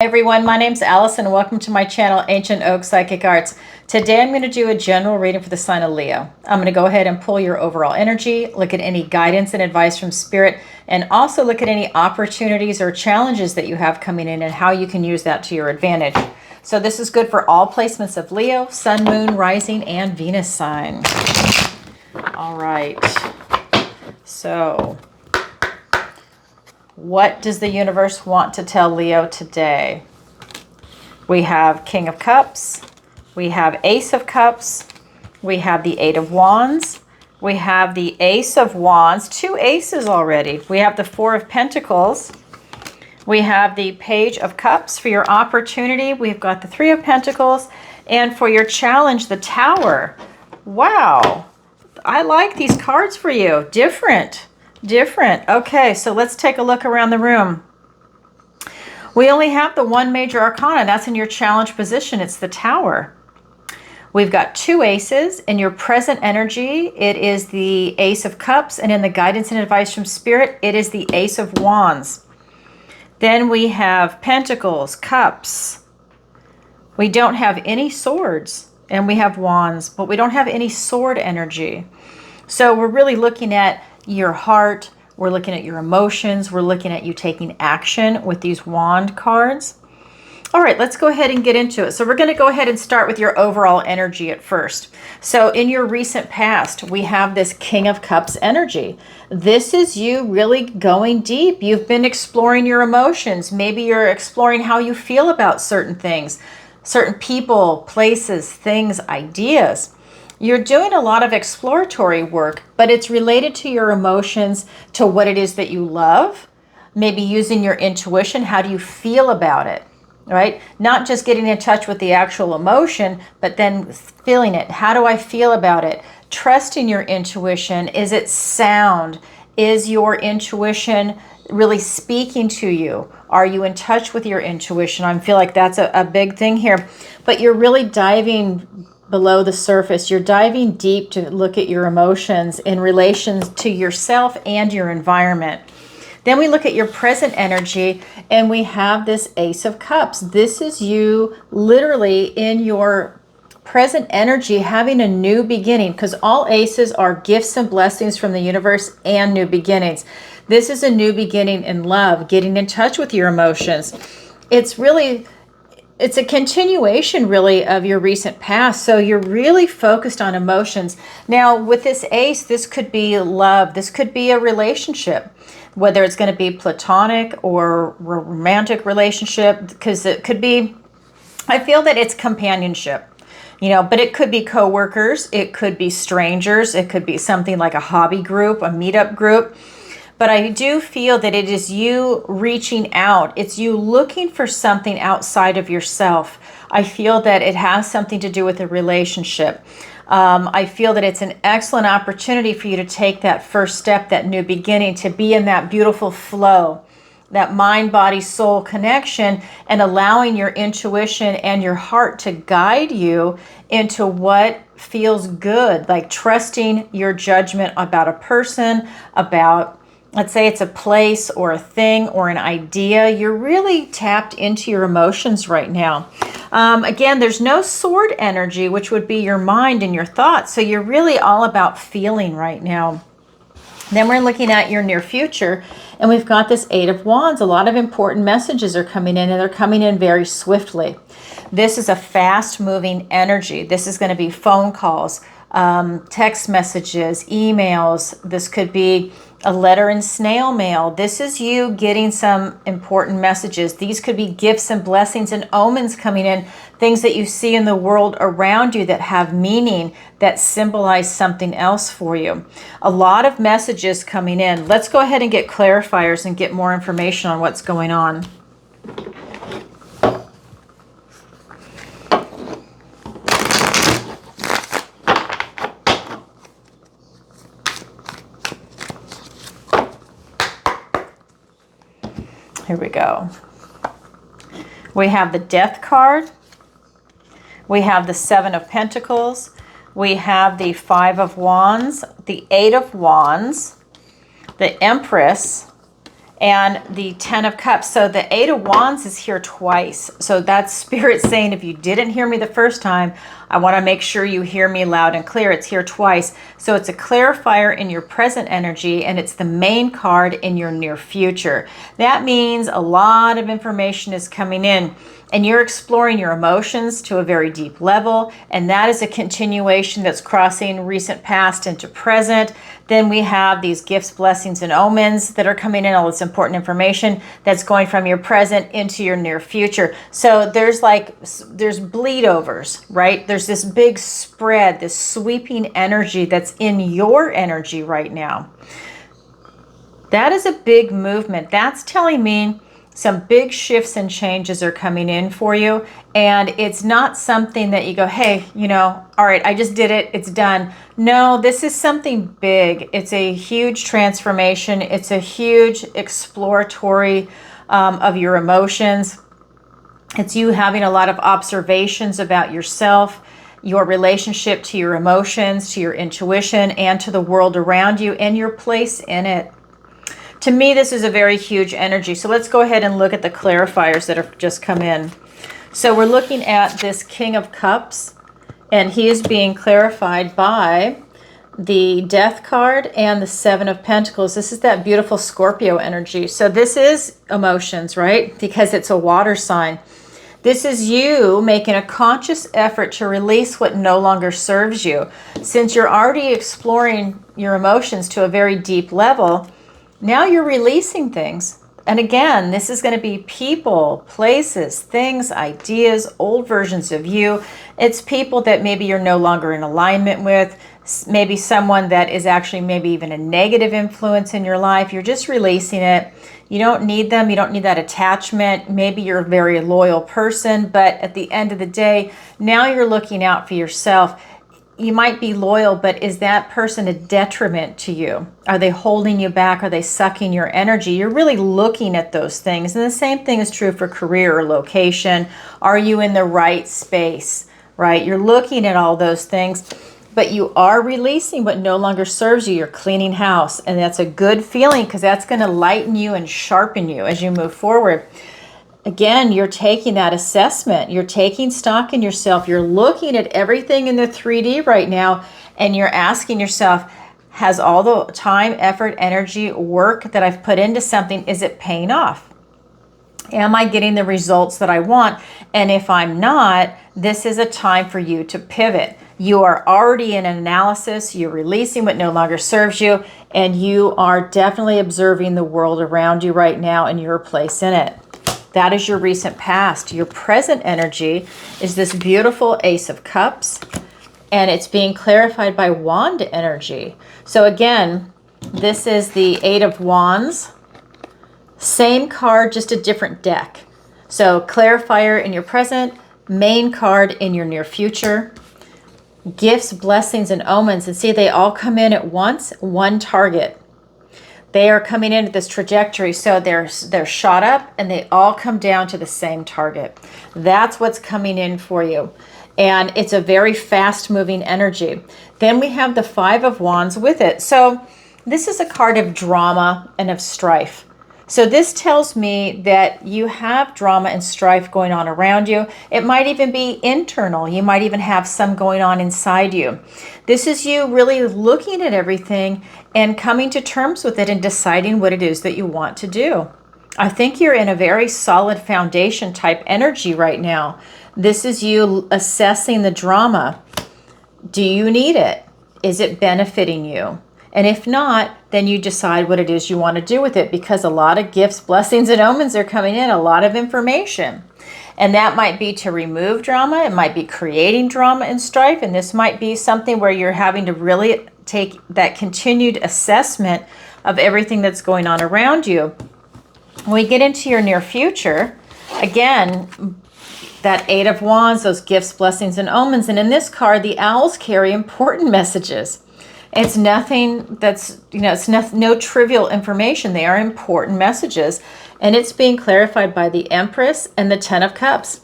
Everyone, my name's Alison and welcome to my channel, Ancient Oak Psychic Arts. Today I'm going to do a general reading for the sign of Leo. I'm going to go ahead and pull your overall energy, look at any guidance and advice from Spirit, and also look at any opportunities or challenges that you have coming in and how you can use that to your advantage. So this is good for all placements of Leo, Sun, Moon, Rising, and Venus sign. All right. So what does the universe want to tell Leo today? We have King of Cups, we have Ace of Cups, we have the Eight of Wands, we have the Ace of Wands, two aces already. We have the Four of Pentacles, we have the Page of Cups for your opportunity, we've got the Three of Pentacles, and for your challenge, the Tower. Wow, I like these cards for you. Different. Okay, so let's take a look around the room. We only have the one major arcana. That's in your challenge position. It's the Tower. We've got two aces. In your present energy, it is the Ace of Cups. And in the guidance and advice from Spirit, it is the Ace of Wands. Then we have Pentacles, Cups. We don't have any swords. And we have Wands, but we don't have any sword energy. So we're really looking at your heart, we're looking at your emotions, we're looking at you taking action with these wand cards. All right, let's go ahead and get into it. So we're going to go ahead and start with your overall energy at first. So in your recent past, we have this King of Cups energy. This is you really going deep. You've been exploring your emotions. Maybe you're exploring how you feel about certain things, certain people, places, things, ideas. You're doing a lot of exploratory work, but it's related to your emotions, to what it is that you love, maybe using your intuition. How do you feel about it, right? Not just getting in touch with the actual emotion, but then feeling it. How do I feel about it? Trusting your intuition. Is it sound? Is your intuition really speaking to you? Are you in touch with your intuition? I feel like that's a big thing here, but you're really diving below the surface. You're diving deep to look at your emotions in relation to yourself and your environment. Then we look at your present energy and we have this Ace of Cups. This is you literally in your present energy having a new beginning, because all aces are gifts and blessings from the universe and new beginnings. This is a new beginning in love, getting in touch with your emotions. It's a continuation really of your recent past. So you're really focused on emotions. Now with this ace, this could be love. This could be a relationship, whether it's going to be platonic or romantic relationship, because it could be, I feel that it's companionship, but it could be coworkers. It could be strangers. It could be something like a hobby group, a meetup group. But I do feel that it is you reaching out. It's you looking for something outside of yourself. I feel that it has something to do with a relationship. I feel that it's an excellent opportunity for you to take that first step, that new beginning, to be in that beautiful flow, that mind, body, soul connection, and allowing your intuition and your heart to guide you into what feels good, like trusting your judgment about a person, about, let's say it's a place or a thing or an idea. You're really tapped into your emotions right now. Again, there's no sword energy, which would be your mind and your thoughts. So you're really all about feeling right now. Then we're looking at your near future, and we've got this Eight of Wands. A lot of important messages are coming in, and they're coming in very swiftly. This is a fast-moving energy. This is going to be phone calls, text messages, emails. This could be a letter in snail mail. This is you getting some important messages. These could be gifts and blessings and omens coming in, things that you see in the world around you that have meaning, that symbolize something else for you. A lot of messages coming in. Let's go ahead and get clarifiers and get more information on what's going on. Here we go. We have the Death card. We have the Seven of Pentacles. We have the Five of Wands, the Eight of Wands, the Empress, and the 10 of Cups. So the 8 of Wands is here twice. So that's Spirit saying, if you didn't hear me the first time, I want to make sure you hear me loud and clear. It's here twice. So it's a clarifier in your present energy, and it's the main card in your near future. That means a lot of information is coming in, and you're exploring your emotions to a very deep level, and that is a continuation that's crossing recent past into present. Then we have these gifts, blessings, and omens that are coming in, all this important information that's going from your present into your near future. So there's bleed overs, right? There's this big spread, this sweeping energy that's in your energy right now. That is a big movement. That's telling me some big shifts and changes are coming in for you. And it's not something that you go, hey, all right, I just did it, it's done. No, this is something big. It's a huge transformation. It's a huge exploratory of your emotions. It's you having a lot of observations about yourself, your relationship to your emotions, to your intuition, and to the world around you, and your place in it. To me, this is a very huge energy. So let's go ahead and look at the clarifiers that have just come in. So we're looking at this King of Cups, and he is being clarified by the Death card and the Seven of Pentacles. This is that beautiful Scorpio energy. So this is emotions, right? Because it's a water sign. This is you making a conscious effort to release what no longer serves you. Since you're already exploring your emotions to a very deep level, now you're releasing things. And again, this is going to be people, places, things, ideas, old versions of you. It's people that maybe you're no longer in alignment with, maybe someone that is actually maybe even a negative influence in your life. You're just releasing it. You don't need them. You don't need that attachment. Maybe you're a very loyal person, but at the end of the day, now you're looking out for yourself. You might be loyal, but is that person a detriment to you? Are they holding you back? Are they sucking your energy? You're really looking at those things. And the same thing is true for career or location. Are you in the right space, right? You're looking at all those things, but you are releasing what no longer serves you. You're cleaning house, and that's a good feeling because that's going to lighten you and sharpen you as you move forward. Again, you're taking that assessment. You're taking stock in yourself. You're looking at everything in the 3D right now, and you're asking yourself, has all the time, effort, energy, work that I've put into something, is it paying off? Am I getting the results that I want? And if I'm not, this is a time for you to pivot. You are already in an analysis. You're releasing what no longer serves you, and you are definitely observing the world around you right now and your place in it. That is your recent past. Your present energy is this beautiful Ace of Cups, and it's being clarified by Wand energy. So again, this is the Eight of Wands. Same card, just a different deck. So clarifier in your present, main card in your near future. Gifts, blessings, and omens. And see, they all come in at once, one target. They are coming into this trajectory, so they're shot up, and they all come down to the same target. That's what's coming in for you. And it's a very fast-moving energy. Then we have the Five of Wands with it. So this is a card of drama and of strife. So this tells me that you have drama and strife going on around you. It might even be internal. You might even have some going on inside you. This is you really looking at everything and coming to terms with it and deciding what it is that you want to do. I think you're in a very solid foundation type energy right now. This is you assessing the drama. Do you need it? Is it benefiting you? And if not, then you decide what it is you want to do with it, because a lot of gifts, blessings, and omens are coming in, a lot of information. And that might be to remove drama. It might be creating drama and strife. And this might be something where you're having to really take that continued assessment of everything that's going on around you. When we get into your near future, again, that Eight of Wands, those gifts, blessings, and omens. And in this card, the owls carry important messages. It's nothing that's, it's no trivial information. They are important messages. And it's being clarified by the Empress and the Ten of Cups.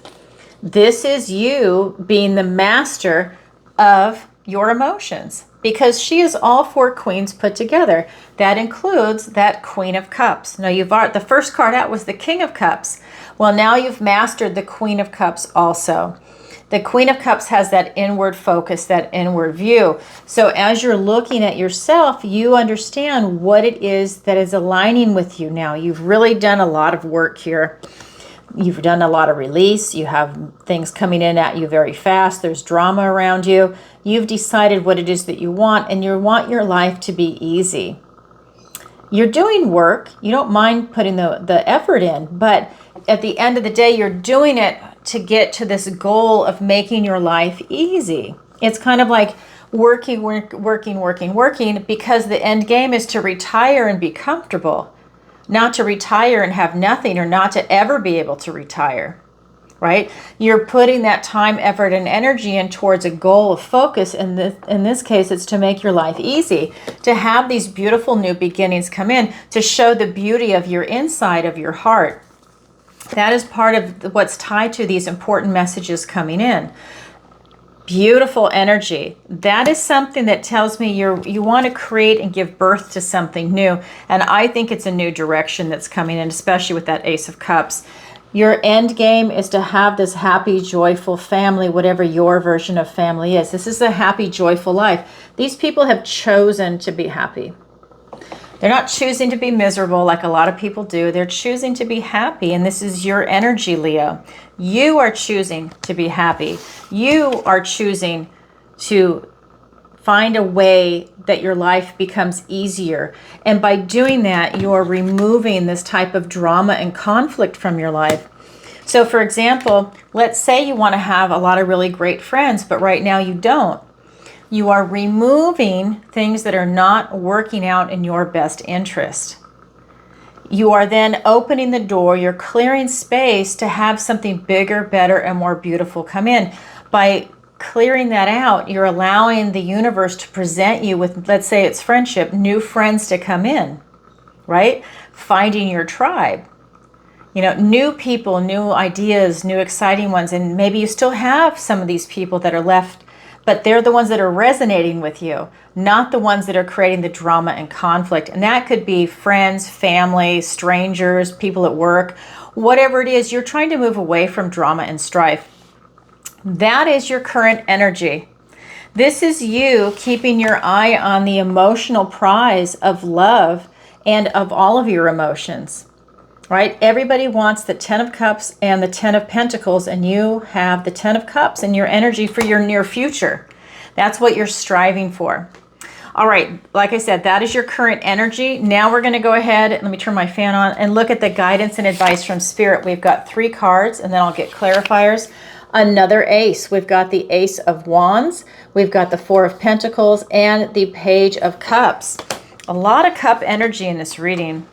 This is you being the master of your emotions. because she is all 4 queens put together. That includes that Queen of Cups. Now the first card out was the King of Cups. Well, now you've mastered the Queen of Cups also. The Queen of Cups has that inward focus, that inward view. So as you're looking at yourself, you understand what it is that is aligning with you now. You've really done a lot of work here. You've done a lot of release. You have things coming in at you very fast. There's drama around you. You've decided what it is that you want, and you want your life to be easy. You're doing work. You don't mind putting the effort in, but at the end of the day, you're doing it to get to this goal of making your life easy. It's kind of like working, because the end game is to retire and be comfortable. Not to retire and have nothing, or not to ever be able to retire, right? You're putting that time, effort, and energy in towards a goal of focus. In this case, it's to make your life easy, to have these beautiful new beginnings come in, to show the beauty of your inside, of your heart. That is part of what's tied to these important messages coming in. Beautiful energy. That is something that tells me you want to create and give birth to something new. And I think it's a new direction that's coming in, especially with that Ace of Cups. Your end game is to have this happy, joyful family, whatever your version of family is. This is a happy, joyful life. These people have chosen to be happy. They're not choosing to be miserable like a lot of people do. They're choosing to be happy, and this is your energy, Leo. You are choosing to be happy. You are choosing to find a way that your life becomes easier. And by doing that, you're removing this type of drama and conflict from your life. So for example, let's say you want to have a lot of really great friends, but right now you don't. You are removing things that are not working out in your best interest. You are then opening the door, you're clearing space to have something bigger, better, and more beautiful come in. By clearing that out, you're allowing the universe to present you with, let's say it's friendship, new friends to come in, right? Finding your tribe. You know, new people, new ideas, new exciting ones. And maybe you still have some of these people that are left, but they're the ones that are resonating with you, not the ones that are creating the drama and conflict. And that could be friends, family, strangers, people at work, whatever it is. You're trying to move away from drama and strife. That is your current energy. This is you keeping your eye on the emotional prize of love and of all of your emotions, right? Everybody wants the 10 of Cups and the 10 of Pentacles, and you have the 10 of Cups in your energy for your near future. That's what you're striving for. All right, like I said, that is your current energy. Now we're going to go ahead, let me turn my fan on, and look at the guidance and advice from Spirit. We've got 3 cards, and then I'll get clarifiers. Another ace. We've got the Ace of Wands. We've got the 4 of Pentacles and the Page of Cups. A lot of cup energy in this reading.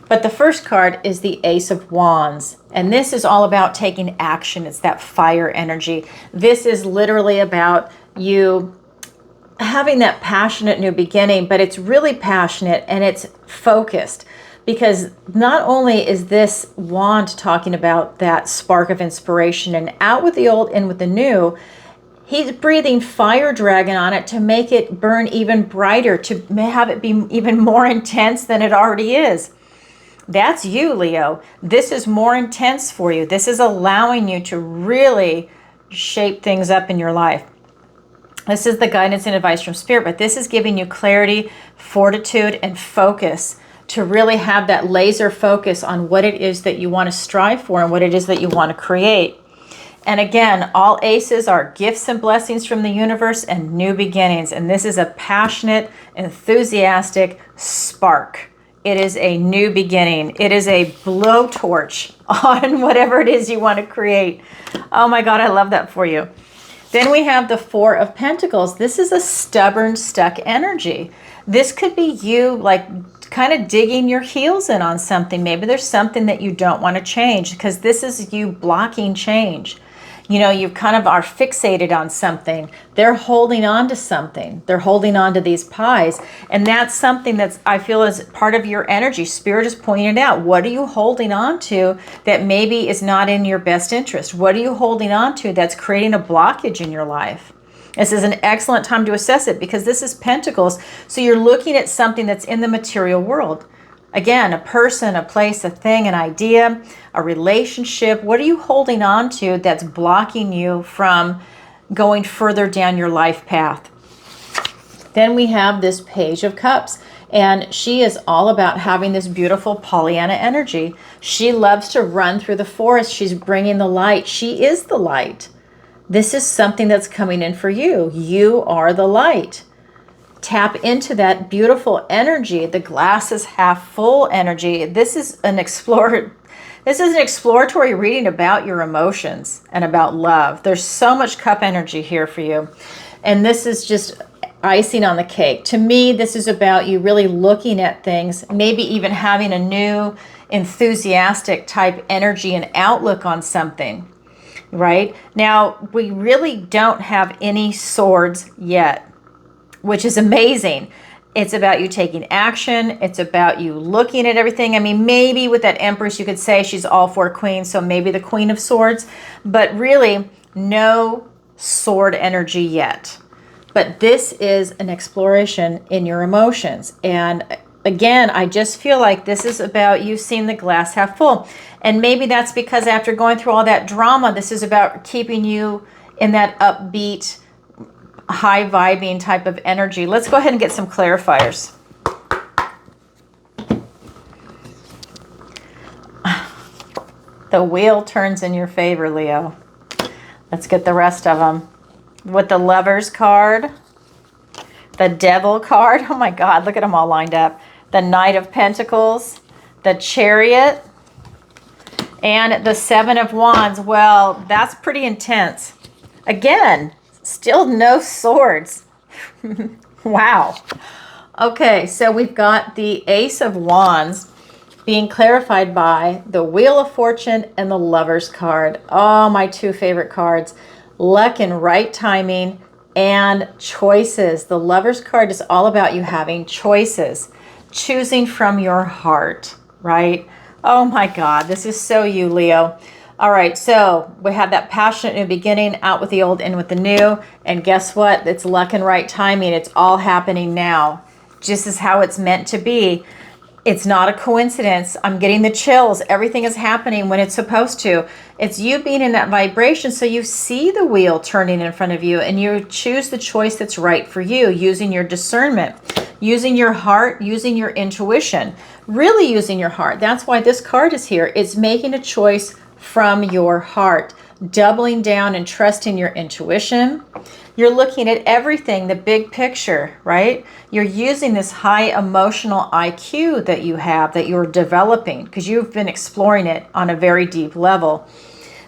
But the first card is the Ace of Wands. And this is all about taking action. It's that fire energy. This is literally about you having that passionate new beginning, but it's really passionate and it's focused. Because not only is this wand talking about that spark of inspiration and out with the old, in with the new, he's breathing fire dragon on it to make it burn even brighter, to have it be even more intense than it already is. That's you, Leo. This is more intense for you. This is allowing you to really shape things up in your life. This is the guidance and advice from Spirit, but this is giving you clarity, fortitude, and focus to really have that laser focus on what it is that you want to strive for and what it is that you want to create. And again, all aces are gifts and blessings from the universe and new beginnings. And this is a passionate, enthusiastic spark. It is a new beginning. It is a blowtorch on whatever it is you want to create. Oh my God, I love that for you. Then we have the 4 of Pentacles. This is a stubborn, stuck energy. This could be you like kind of digging your heels in on something. Maybe there's something that you don't want to change, because this is you blocking change. You know, you kind of are fixated on something. They're holding on to something. They're holding on to these pies. And that's something that's, I feel, is part of your energy. Spirit is pointing out, what are you holding on to that maybe is not in your best interest? What are you holding on to that's creating a blockage in your life? This is an excellent time to assess it because this is Pentacles. So you're looking at something that's in the material world. Again, a person, a place, a thing, an idea, a relationship. What are you holding on to that's blocking you from going further down your life path? Then we have this Page of Cups, and she is all about having this beautiful Pollyanna energy. She loves to run through the forest. She's bringing the light. She is the light. This is something that's coming in for you. You are the light. Tap into that beautiful energy. The glass is half full energy. This is an exploratory reading about your emotions and about love. There's so much cup energy here for you. And this is just icing on the cake. To me, this is about you really looking at things, maybe even having a new enthusiastic type energy and outlook on something, right? Now, we really don't have any swords yet, which is amazing. It's about you taking action. It's about you looking at everything. I mean, maybe with that Empress, you could say she's all for Queens, so maybe the Queen of Swords, but really no sword energy yet. But this is an exploration in your emotions. And again, I just feel like this is about you seeing the glass half full. And maybe that's because after going through all that drama, this is about keeping you in that upbeat, high vibing type of energy. Let's go ahead and get some clarifiers. The wheel turns in your favor, Leo. Let's get the rest of them. With the Lovers card, the Devil card. Oh my God, look at them all lined up. The Knight of Pentacles, the Chariot, and the Seven of Wands. Well, that's pretty intense. Again, still no swords. Wow. Okay, so we've got the Ace of Wands being clarified by the Wheel of Fortune and the Lovers card. Oh, my two favorite cards. Luck and right timing and choices. The Lovers card is all about you having choices, choosing from your heart, right? Oh my God, this is so you, Leo. All right, so we have that passionate new beginning, out with the old, in with the new. And guess what? It's luck and right timing. It's all happening now. Just as how it's meant to be. It's not a coincidence. I'm getting the chills. Everything is happening when it's supposed to. It's you being in that vibration, so you see the wheel turning in front of you and you choose the choice that's right for you, using your discernment, using your heart, using your intuition, really using your heart. That's why this card is here. It's making a choice from your heart, doubling down and trusting your intuition. You're looking at everything, the big picture, right? You're using this high emotional IQ that you have, that you're developing, because you've been exploring it on a very deep level.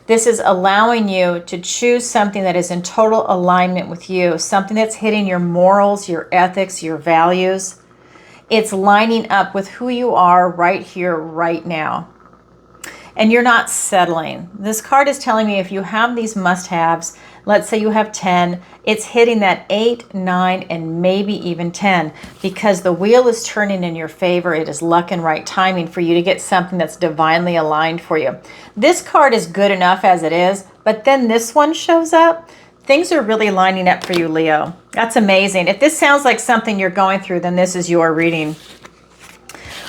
This is allowing you to choose something that is in total alignment with you, something that's hitting your morals, your ethics, your values. It's lining up with who you are right here, right now. And you're not settling. This card is telling me if you have these must-haves, let's say you have 10, it's hitting that 8, 9, and maybe even 10, because the wheel is turning in your favor. It is luck and right timing for you to get something that's divinely aligned for you. This card is good enough as it is, but then this one shows up. Things are really lining up for you, Leo. That's amazing. If this sounds like something you're going through, then this is your reading.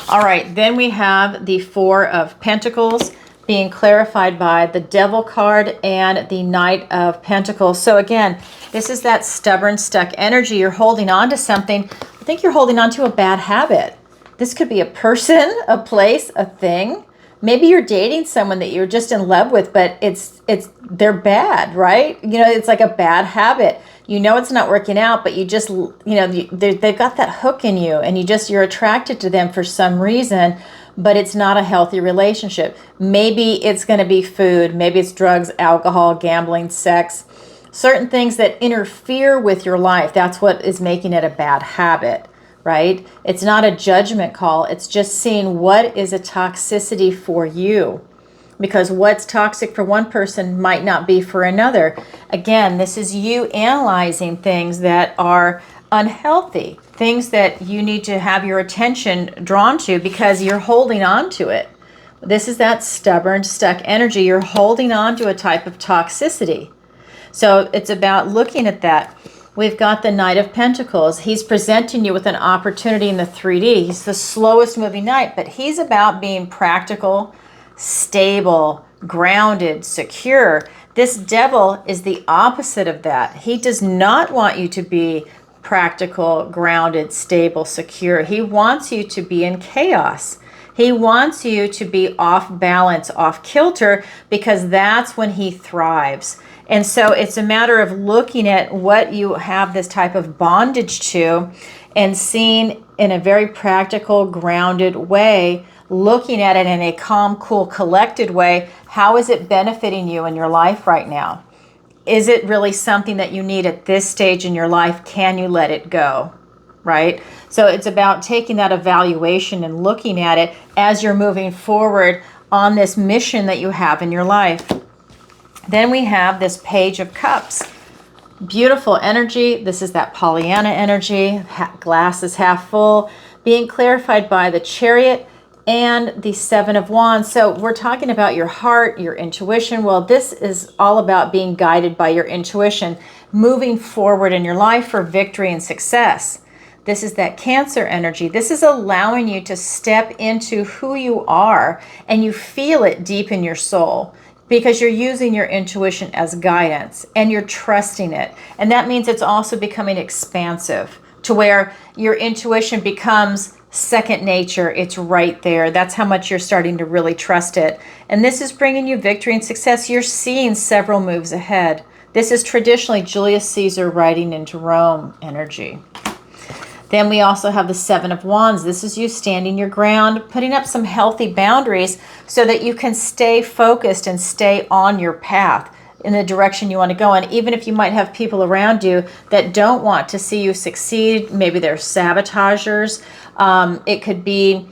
All right, then we have the Four of Pentacles being clarified by the Devil card and the Knight of Pentacles. So again, this is that stubborn, stuck energy. You're holding on to something. I think you're holding on to a bad habit. This could be a person, a place, a thing. Maybe you're dating someone that you're just in love with, but they're bad, right? You know, it's like a bad habit. You know it's not working out, but you just, you know, they've got that hook in you, and you're attracted to them for some reason, but it's not a healthy relationship. Maybe it's going to be food. Maybe it's drugs, alcohol, gambling, sex, certain things that interfere with your life. That's what is making it a bad habit, right? It's not a judgment call. It's just seeing what is a toxicity for you, because what's toxic for one person might not be for another. Again, this is you analyzing things that are unhealthy, things that you need to have your attention drawn to because you're holding on to it. This is that stubborn, stuck energy. You're holding on to a type of toxicity. So it's about looking at that. We've got the Knight of Pentacles. He's presenting you with an opportunity in the 3D. He's the slowest moving knight, but he's about being practical, stable, grounded, secure. This Devil is the opposite of that. He does not want you to be practical, grounded, stable, secure. He wants you to be in chaos. He wants you to be off balance, off kilter, because that's when he thrives. And so it's a matter of looking at what you have this type of bondage to and seeing in a very practical, grounded way, looking at it in a calm, cool, collected way. How is it benefiting you in your life right now? Is it really something that you need at this stage in your life? Can you let it go? Right? So it's about taking that evaluation and looking at it as you're moving forward on this mission that you have in your life. Then we have this Page of Cups. Beautiful energy. This is that Pollyanna energy. Glass is half full. Being clarified by the Chariot and the Seven of Wands. So we're talking about your heart, your intuition. Well, this is all about being guided by your intuition, moving forward in your life for victory and success. This is that Cancer energy. This is allowing you to step into who you are, and you feel it deep in your soul because you're using your intuition as guidance and you're trusting it. And that means it's also becoming expansive to where your intuition becomes second nature. It's right there. That's how much you're starting to really trust it. And this is bringing you victory and success. You're seeing several moves ahead. This is traditionally Julius Caesar riding into Rome energy. Then we also have the Seven of Wands. This is you standing your ground, putting up some healthy boundaries so that you can stay focused and stay on your path in the direction you want to go in. Even if you might have people around you that don't want to see you succeed, maybe they're sabotagers. It could be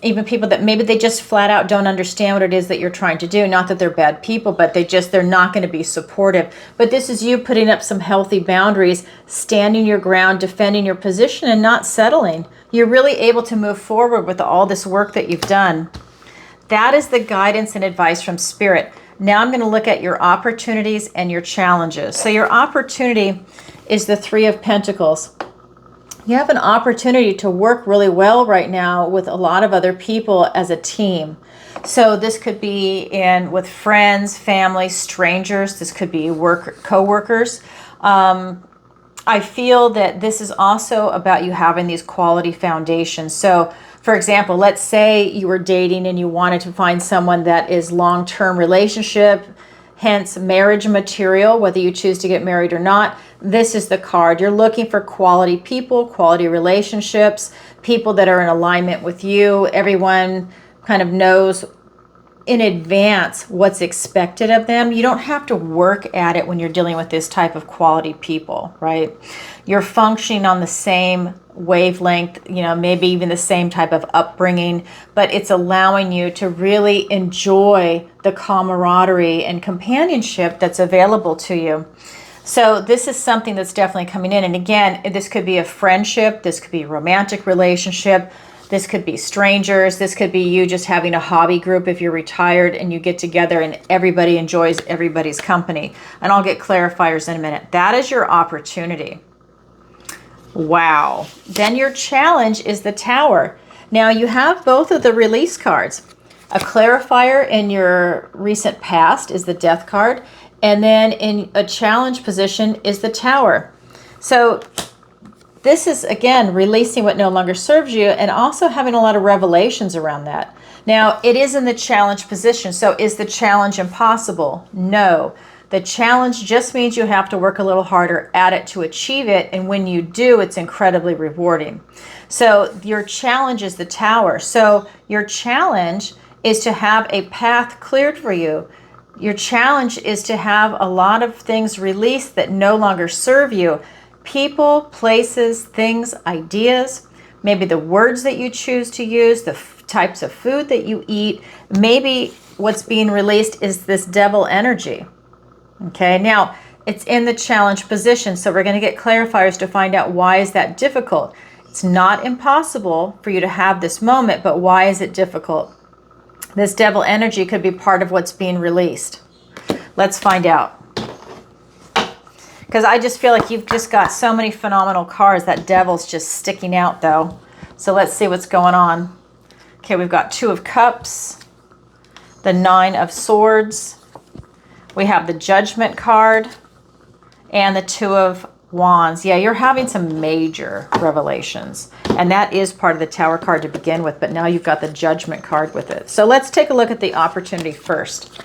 even people that maybe they just flat out don't understand what it is that you're trying to do. Not that they're bad people, but they're not going to be supportive. But this is you putting up some healthy boundaries, standing your ground, defending your position, and not settling. You're really able to move forward with all this work that you've done. That is the guidance and advice from Spirit. Now I'm going to look at your opportunities and your challenges. So your opportunity is the Three of Pentacles. You have an opportunity to work really well right now with a lot of other people as a team. So this could be with friends, family, strangers. This could be co-workers. I feel that this is also about you having these quality foundations. So for example, let's say you were dating and you wanted to find someone that is long-term relationship, hence marriage material, whether you choose to get married or not. This is the card. You're looking for quality people, quality relationships, people that are in alignment with you. Everyone kind of knows in advance what's expected of them. You don't have to work at it when you're dealing with this type of quality people, right? You're functioning on the same wavelength, maybe even the same type of upbringing, but it's allowing you to really enjoy the camaraderie and companionship that's available to you. So this is something that's definitely coming in. And again, this could be a friendship. This could be a romantic relationship. This could be strangers. This could be you just having a hobby group if you're retired and you get together and everybody enjoys everybody's company. And I'll get clarifiers in a minute. That is your opportunity. Wow. Then your challenge is the Tower. Now you have both of the release cards. A clarifier in your recent past is the Death card. And then in a challenge position is the Tower. So this is, again, releasing what no longer serves you and also having a lot of revelations around that. Now, it is in the challenge position. So is the challenge impossible? No. The challenge just means you have to work a little harder at it to achieve it. And when you do, it's incredibly rewarding. So your challenge is the Tower. So your challenge is to have a path cleared for you. Your challenge is to have a lot of things released that no longer serve you. People, places, things, ideas, maybe the words that you choose to use, the types of food that you eat. Maybe what's being released is this Devil energy. Okay, now it's in the challenge position, so we're going to get clarifiers to find out why is that difficult. It's not impossible for you to have this moment, but why is it difficult? This Devil energy could be part of what's being released. Let's find out. because I just feel like you've just got so many phenomenal cards. That Devil's just sticking out though. So let's see what's going on. Okay, we've got 2 of Cups, the 9 of Swords. We have the Judgment card and the 2 of Wands. Yeah, you're having some major revelations. And that is part of the Tower card to begin with, but now you've got the Judgment card with it. So let's take a look at the opportunity first.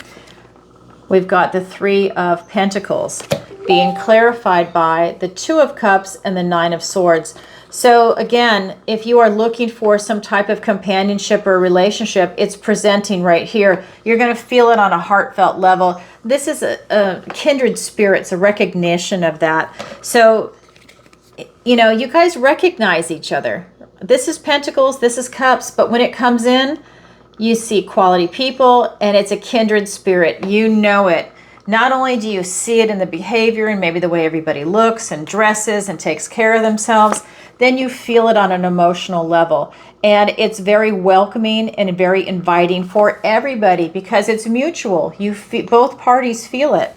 We've got the 3 of Pentacles being clarified by the 2 of Cups and the 9 of Swords. So again, if you are looking for some type of companionship or relationship, it's presenting right here. You're going to feel it on a heartfelt level. This is a kindred spirits, a recognition of that. So, you know, you guys recognize each other. This is Pentacles, this is Cups, but when it comes in, you see quality people and it's a kindred spirit. You know it. Not only do you see it in the behavior and maybe the way everybody looks and dresses and takes care of themselves, then you feel it on an emotional level. And it's very welcoming and very inviting for everybody because it's mutual. Both parties feel it.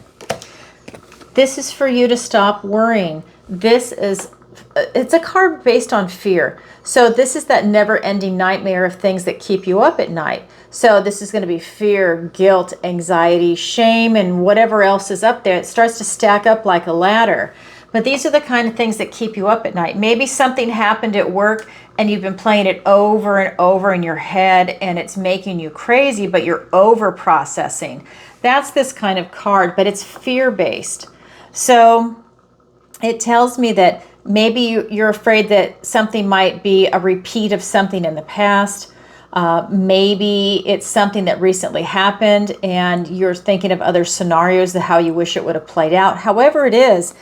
This is for you to stop worrying. It's a card based on fear. So this is that never-ending nightmare of things that keep you up at night. So this is going to be fear, guilt, anxiety, shame, and whatever else is up there. It starts to stack up like a ladder. But these are the kind of things that keep you up at night. Maybe something happened at work and you've been playing it over and over in your head and it's making you crazy, but you're over processing. That's this kind of card, but it's fear-based. So it tells me that maybe you're afraid that something might be a repeat of something in the past. Maybe it's something that recently happened and you're thinking of other scenarios of how you wish it would have played out. However it is,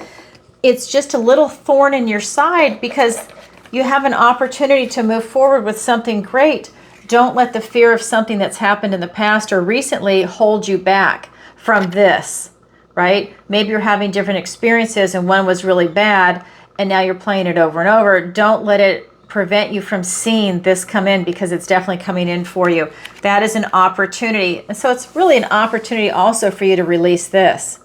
it's just a little thorn in your side because you have an opportunity to move forward with something great. Don't let the fear of something that's happened in the past or recently hold you back from this, right? Maybe you're having different experiences and one was really bad and now you're playing it over and over. Don't let it prevent you from seeing this come in because it's definitely coming in for you. That is an opportunity. And so it's really an opportunity also for you to release this,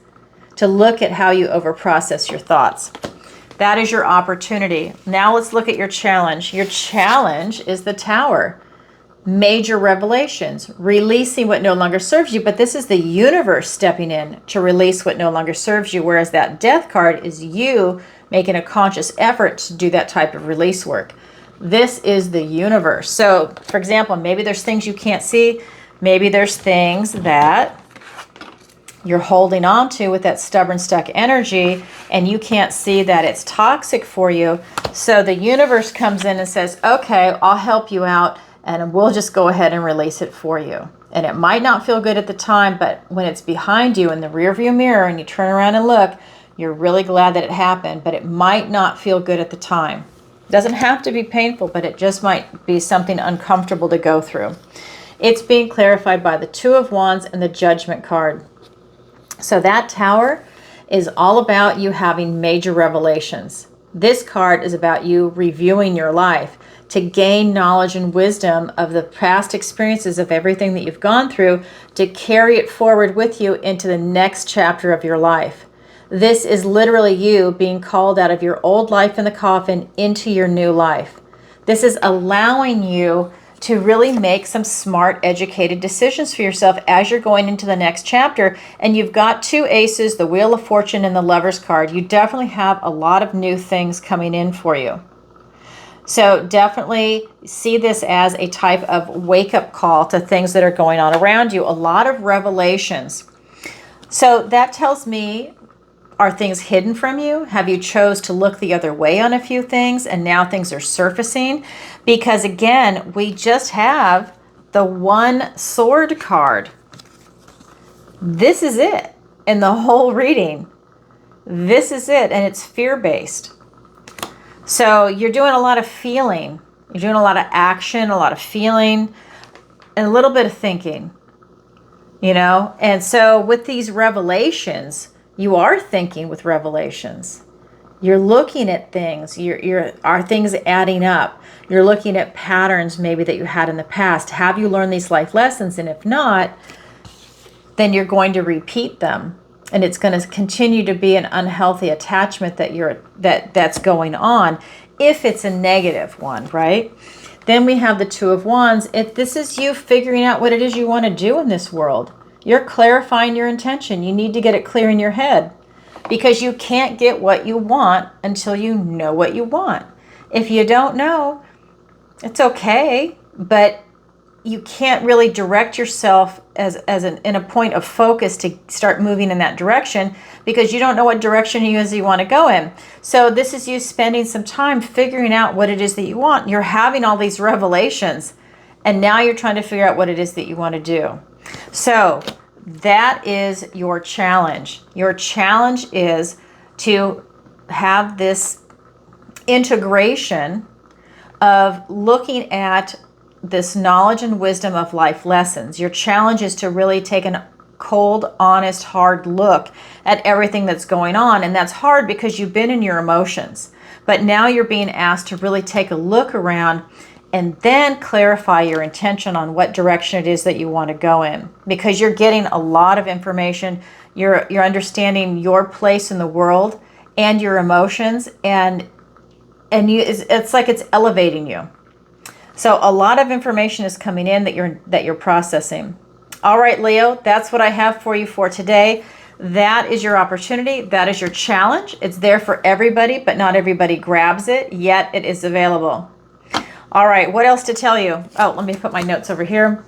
to look at how you overprocess your thoughts. That is your opportunity. Now let's look at your challenge. Your challenge is the Tower. Major revelations, releasing what no longer serves you, but this is the universe stepping in to release what no longer serves you, whereas that Death card is you making a conscious effort to do that type of release work. This is the universe. So, for example, maybe there's things you can't see. Maybe there's things that you're holding on to with that stubborn, stuck energy, and you can't see that it's toxic for you. So the universe comes in and says, okay, I'll help you out, and we'll just go ahead and release it for you. And it might not feel good at the time, but when it's behind you in the rearview mirror and you turn around and look, you're really glad that it happened, but it might not feel good at the time. It doesn't have to be painful, but it just might be something uncomfortable to go through. It's being clarified by the 2 of Wands and the Judgment card. So that Tower is all about you having major revelations. This card is about you reviewing your life to gain knowledge and wisdom of the past experiences of everything that you've gone through to carry it forward with you into the next chapter of your life. This is literally you being called out of your old life in the coffin into your new life. This is allowing you to really make some smart, educated decisions for yourself as you're going into the next chapter. And you've got 2 aces, the Wheel of Fortune and the Lover's card. You definitely have a lot of new things coming in for you. So definitely see this as a type of wake-up call to things that are going on around you. A lot of revelations. So that tells me, are things hidden from you? Have you chose to look the other way on a few things and now things are surfacing? Because again, we just have the 1 sword card. This is it in the whole reading. This is it, and it's fear-based. So you're doing a lot of feeling. You're doing a lot of action, a lot of feeling, and a little bit of thinking, you know? And so with these revelations, you are thinking with revelations. You're looking at things. Are things adding up? You're looking at patterns maybe that you had in the past. Have you learned these life lessons? And if not, then you're going to repeat them. and it's going to continue to be an unhealthy attachment that's going on if it's a negative one, right? Then we have the Two of Wands. If this is you figuring out what it is you want to do in this world, you're clarifying your intention. You need to get it clear in your head, because you can't get what you want until you know what you want. If you don't know, it's okay, but you can't really direct yourself in a point of focus to start moving in that direction, because you don't know what direction you want to go in. So this is you spending some time figuring out what it is that you want. You're having all these revelations, and now you're trying to figure out what it is that you want to do. So that is your challenge. Your challenge is to have this integration of looking at this knowledge and wisdom of life lessons. Your challenge is to really take a cold, honest, hard look at everything that's going on. And that's hard because you've been in your emotions. But now you're being asked to really take a look around and then clarify your intention on what direction it is that you want to go in. Because you're getting a lot of information. You're understanding your place in the world and your emotions. And it's like it's elevating you. So a lot of information is coming in that you're processing. All right, Leo, that's what I have for you for today. That is your opportunity. That is your challenge. It's there for everybody, but not everybody grabs it, yet it is available. All right, what else to tell you? Oh, let me put my notes over here.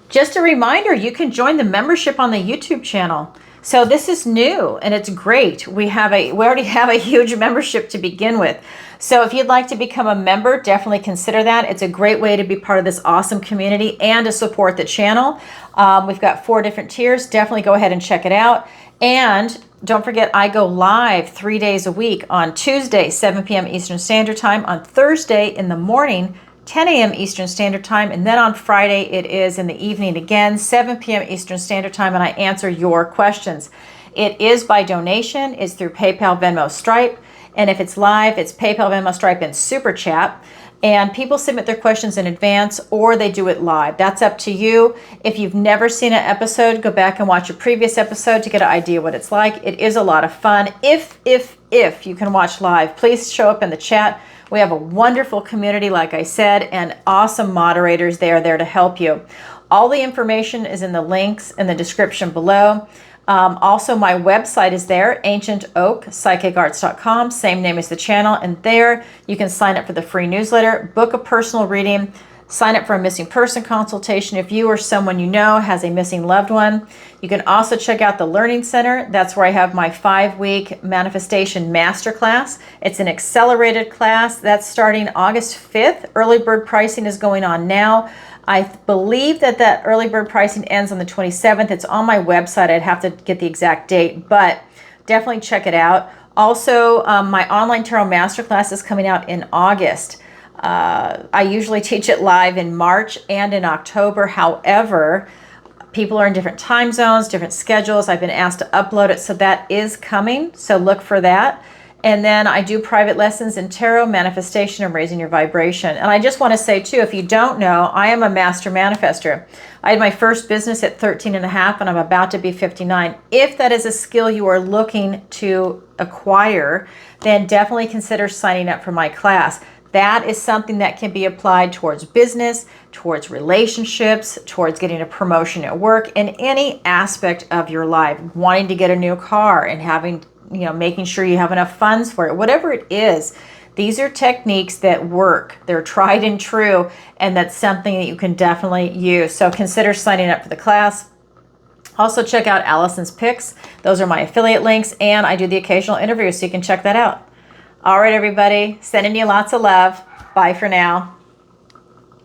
Just a reminder, you can join the membership on the YouTube channel. So this is new and it's great. We already have a huge membership to begin with. So if you'd like to become a member, definitely consider that. It's a great way to be part of this awesome community and to support the channel. We've got 4 different tiers. Definitely go ahead and check it out. And don't forget, I go live 3 days a week on Tuesday, 7 p.m. Eastern Standard Time, on Thursday in the morning, 10 a.m. Eastern Standard Time, and then on Friday it is in the evening again, 7 p.m. Eastern Standard Time, and I answer your questions. It is by donation. It's through PayPal, Venmo, Stripe, and if it's live, it's PayPal, Venmo, Stripe, and SuperChat. And people submit their questions in advance or they do it live. That's up to you. If you've never seen an episode, go back and watch a previous episode to get an idea what it's like. It is a lot of fun. If you can watch live, please show up in the chat. We have a wonderful community, like I said, and awesome moderators. They are there to help you. All the information is in the links in the description below. Also, my website is there, ancientoakpsychicarts.com, same name as the channel, and there you can sign up for the free newsletter, book a personal reading, sign up for a missing person consultation if you or someone you know has a missing loved one. You can also check out the Learning Center. That's where I have my 5-week manifestation masterclass. It's an accelerated class that's starting August 5th. Early bird pricing is going on now. I believe that early bird pricing ends on the 27th. It's on my website. I'd have to get the exact date, but definitely check it out. Also, my online tarot masterclass is coming out in August. I usually teach it live in March and in October. However, people are in different time zones, different schedules. I've been asked to upload it, so that is coming. So look for that. And then I do private lessons in tarot, manifestation, and raising your vibration. And I just want to say too, if you don't know, I am a master manifester. I had my first business at 13 and a half, and I'm about to be 59. If that is a skill you are looking to acquire, then definitely consider signing up for my class. That is something that can be applied towards business, towards relationships, towards getting a promotion at work, in any aspect of your life, wanting to get a new car and having, making sure you have enough funds for it, whatever it is. These are techniques that work. They're tried and true, and that's something that you can definitely use. So consider signing up for the class. Also check out Alison's picks. Those are my affiliate links, and I do the occasional interviews, so you can check that out. All right, everybody, sending you lots of love. Bye for now.